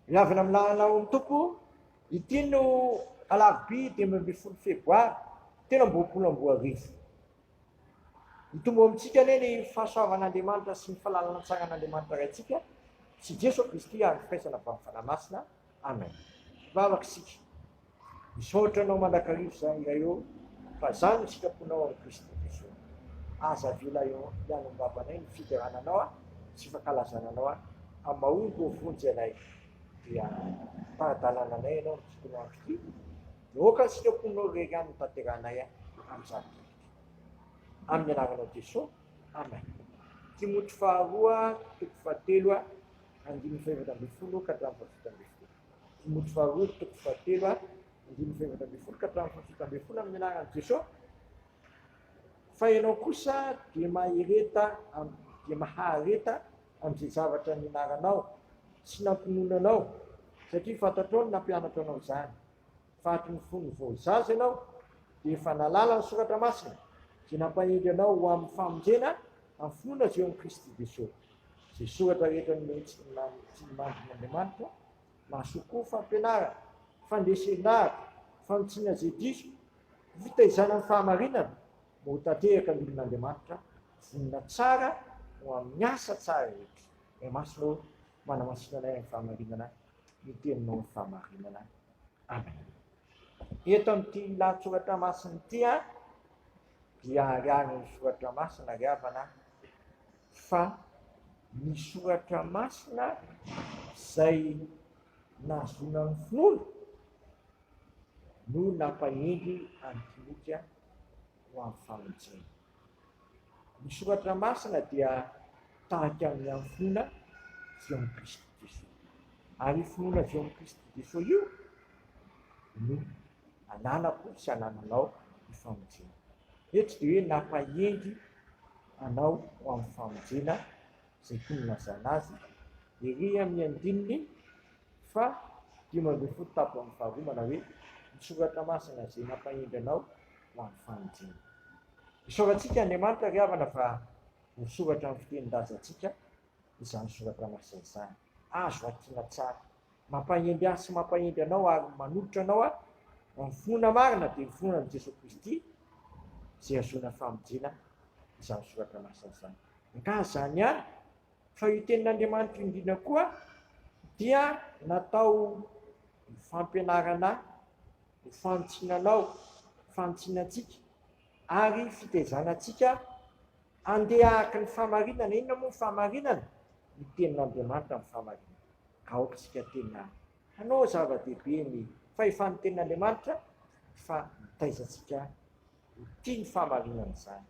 Lavana amin'nao ny tompo, ity no Alarobia 12 Febroary, tena 2020. Mitombo amintsika anie ny fahasoavan'Andriamanitra sy ny fahalalana antsagan'Andriamanitra raintsika, sy Jesosy Kristy ary fifaisana avy amin'ny fanamasina. Amen. Vavaka isika. Misaotra anao mandrakarivo izany iray eo, fa zany ny sitraponao amin'ny Kristy Jesosy. Aza vila eo ihany ambabanay ny fiderananao sy fankalazananao amin'ny mahomby vonjy anay. Dia pahadanananay ianao ny tokony andro ity. Naoka ny sitraponao rery ihany ny tanteranay amin'izany. Amin'ny anaranao Jesosy. Amen. Timothy faharoa, toko fahatelo, 5:20 ka 7:20. Timothy faharoa, toko fahatelo, 5:20 ka 7:20 amin'ny anaran'i Jesosy. Fa ianao kosa dia mahareta amin'izay zavatra nianaranao sy nampinonanao, satria fantatrao ny nampianatra anao izany. Fahatry ny fony voazaza ianao dia efa nalala ny soratra masina izay nampahendy anao ho amin'ny famonjena amin'ny finoana azy eo amin'ny Kristy Jesosy. Izay soratra rehetra tsy mandrin'Andriamanitra mahasoa koa fampianarana, fandresenara, fanontsinana izay diso, fitaizana ny fahamarinana, mba ho tanteraka ny olon'Andriamanitra vonona tsara ho amin'ny asa tsara rehetra. Masinao manamasinanay amin'ny fahamarinana, miteninao ny fahamarinana. Amen. Eto amin'ity lahatsoratra masina ity dia ariary soratra masina ariavana fa ny soratra masina izay nazona ny finoana no nampahendy any Timothy ho amin'ny famonjena. Ny soratra masina dia tahaka amin'ny amin'ny finoana izay amin'ny Kristy Jesosy. Ary finoana izay amin'ny Kristy Jesosy io no ananako sy anananao ny famonjena. Eto dia hoe nampahendy anao ho amin'ny famonjena izay tony nazana azy ery amin'ny andininy fa 15 tapo amin'ny faharomana hoe ny soratra masina izay nampahendy anao ho amin'ny famonjena. Isaorantsika Andriamanitra ry havana fa misoratra amin'ny fitenin-drazantsika izany soratra masina izany. Azo adina tsara, mampahendy azy sy mampahendy anao ary manolotra anao amin'ny finoana marina dia ny finoanan'i Jesosy Kristy izay ahazoana famonjena izany soratra masina izany. Ka zany ihany fa io tenin'Andriamanitra indrindra koa dia natao fampianarana, fanotsinanao, fanotsinantsika ary fitaizanantsika andeha araka ny fahamarinana. Inona moa ny fahamarinana? Ny tenin'Andriamanitra amin'ny fahamarinana. Ka aokasika tena hanao zava-dehibe ny fahefan'ny tenin'Andriamanitra fa mitaizantsika tia ny fahamarinana izany.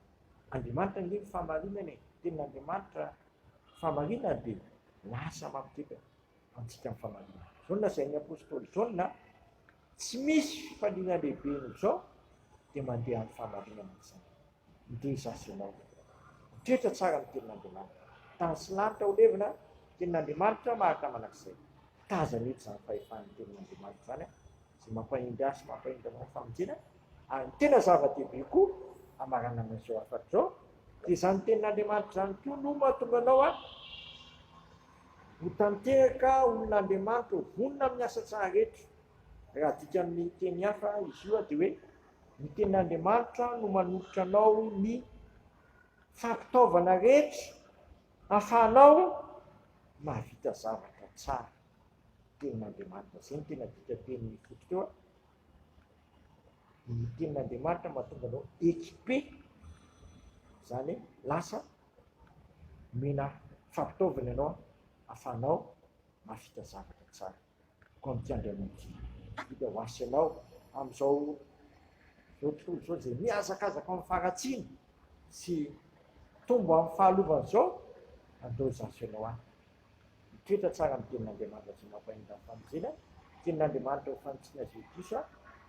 Andriamanitra ny fahamarinana, tenin'Andriamanitra fahamarinana dia lasa mampiteka antsika amin'ny fahamarinana. Zao izay ny apôstôly Jaona tsy misy fifaliana lehibe n'izao dia mandeha amin'ny fahamarinana izany. Ndeha zasy ianao mitoetra tsara amin'ny tenin'Andriamanitra. Tany sy lanitra ho levina tenin'Andriamanitra maharitra manak'izay. Taza mety izany fahefan'ny tenin'Andriamanitra izany izay mampahendy azy, mampahendy anao famonjena. Ary tena zava-dehibe koa amaranana izao afatra izao dia izany tenin'Andriamanitra izany koa no mahatonga anao ho tanteraka olon'Andriamanitra ho vonona amin'ny asa tsara rehetra. Raha dika amin'ny teny hafa izy io dia hoe ny tenin'Andriamanitra no manolotra anao ny fampitaovana rehetra ahafahanao mahavita zavatra tsara. Tenin'Andriamanitra izay ny tena dika teny fototra eo. Ny tenin'Andriamanitra mahatonga anao équipé, izany lasa mena fampitaovana ianao ahafahanao mahavita zavatra tsara. Koa amin'ity vita ho asy ianao amin'izao tontolo izao izay mihazakazaka amin'ny faharatsiana sy tombo amin'ny fahalovana izao, andao zasy ianao mitoetra tsara amin'ny tenin'Andriamanitra izay mampahendy amin'ny famonjena, tenin'Andriamanitra ho fanontsinana izay diso,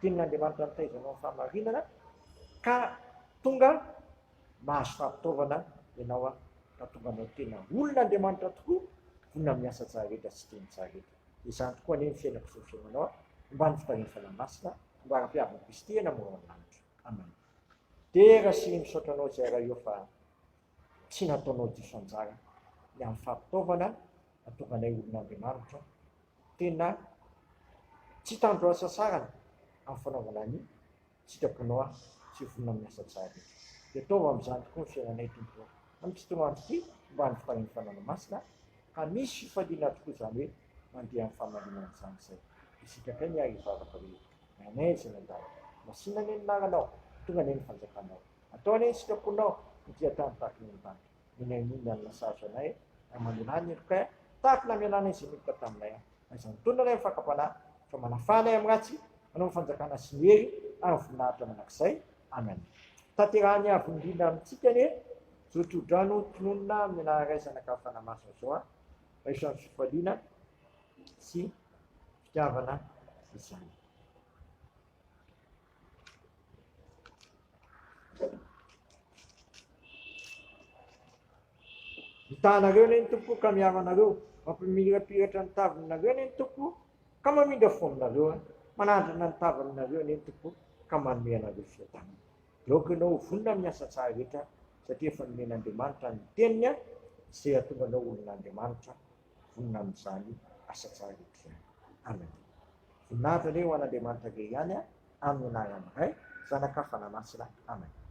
tenin'Andriamanitra mitaizana amin'ny fahamarinana, ka tonga mahazo fampitaovana ianao ka tonga anao tena olon'Andriamanitra tokoa, vonona amin'ny asa tsara rehetra sy teny tsara rehetra. Izany tokoa anie ny fiainako sy ny fiainanao mba ny fitariana fanamasina mba ara-piavana Kristy namorona lanitra. Amen. Tera sy misaotra anao izay raha eo fa tsy nataonao diso anjara ny amin'ny fampitaovana natonga anay olon'Andriamanitra tena tsy tandro asa sarany amin'ny fanaovana ny sitraponao sy vonona amin'ny asa tsara. Dia ataova amin'izany tokoa ny fiainanay tompo. Amin'ny fotoana ity mba ny fitahiny fanana masina ka misy fifaliana tokoa izany hoe mandeha amin'ny famalinana izany izay. Isika kay ny ary vavaka hoe nanay izay nandalo masina ny naranao tonga ny fanjakanao atao ny sitraponao dia tany tahaka ny tany minenina ny nasatra anay amanilany kay tahaka namianana izay nipika taminay izany tonana ny fakapana fa manafanay amin'ny ratsy manao fanjakana sy ny hery ary voninahitra manakizay. Amen. Tanterahany avy indrindra amintsika ny zotodrano tononona amin'ny anaraisana kafana masina zao a isan'ny fifaliana sy fitiavana izany. Mitanareo ny tompo ka miavanareo mampimirirapiratra ny tavinareo ny tompo ka mamindra foninareo manandrana ny tavinareo ny tompo ka manome anareo fiadanana. Laokanao vonona amin'ny asa tsara rehetra satria efa nomen'Andriamanitra ny teniny izay ahatonga anao olon'Andriamanitra vonona amin'izany asa tsara rehetra. Amen. Voninahitra ilay ho an'Andriamanitra re ihany amin'ny anaran'ny Ray, Zanaka, Fanahy Masina. Amen.